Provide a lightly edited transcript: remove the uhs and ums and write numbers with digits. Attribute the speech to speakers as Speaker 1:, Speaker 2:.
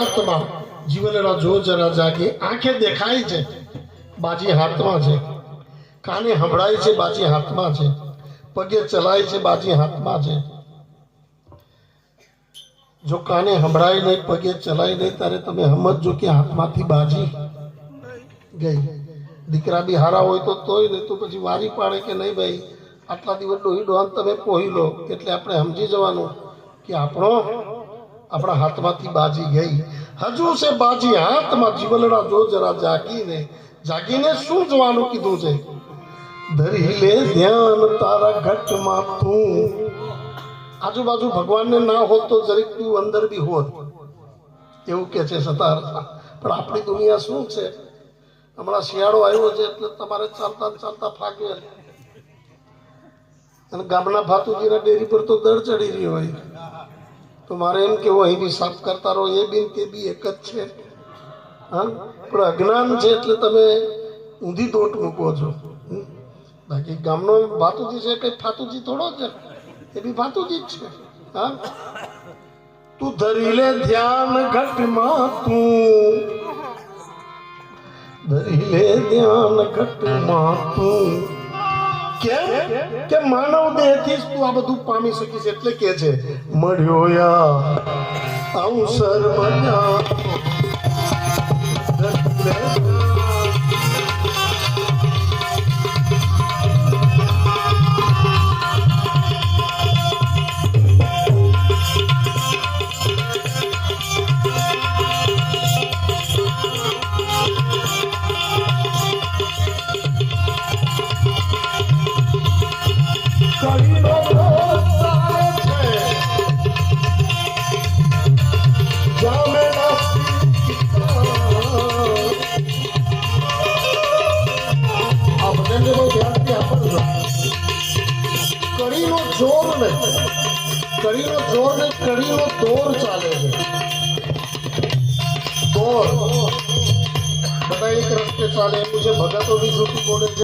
Speaker 1: આત્મા જીવનરા જો જરા જાગે આંખે દેખાય છે બાજી હાથમાં છે કાને સંભળાય છે બાજી હાથમાં છે પગે ચલાય છે બાજી હાથમાં છે જો કાને સંભળાય નહીં પગે ચલાય નહીં ત્યારે તમે સમજો કે હાથમાંથી બાજી ગઈ દીકરા બી હારા હોય તો તોય નહીં તો પછી વારી પાડે કે નહીં ભાઈ આટલા દિવસ ડોહી ડોહાન તમે પોહી લો એટલે આપણે સમજી જવાનું કે આપણા હાથમાંથી બાજી ગઈ હજુ છે બાજી હાથમાં જીવનડા જો જરા જાગીને શું જોવાનું કીધું છે ધરી લે ધ્યાન તારા ઘટમાં તું આજુબાજુ ભગવાનને ના હોત તો જરીક તું અંદર બી હોત એવું કે છે સતાર પણ આપણી દુનિયા શું છે હમણાં શિયાળો આવ્યો છે એટલે તમારે ચાલતા ચાલતા ફાગે અને ગામના ભાતુજીના ડેરી પર તો દર ચડી રહ્યો હોય તો મારે એમ કેવું અહીં બી સાફ કરતા રહો એ બી તે બી એક જ છે હા પણ અજ્ઞાન છે એટલે તમે ઊંધી દોટ મૂકો છો બાકી ગામનો ભાતુજી છે કઈ ફાતુજી થોડો છે એ બી ભાતુજી જ છે હા તું ધરી લે ધ્યાન ઘટમાં તું ધરી લે ધ્યાન ઘટમાં તું કેમ કે માનવ દેહથી તું આ બધું પામી શકીશ એટલે કે છે મળ્યો યા અવસર મળ્યા કડીનો જોર ને કડીનો દોર ચાલે છે દોર બધા એક રસ્તે ચાલે એવું છે ભગતો બી જૂઠું બોલે છે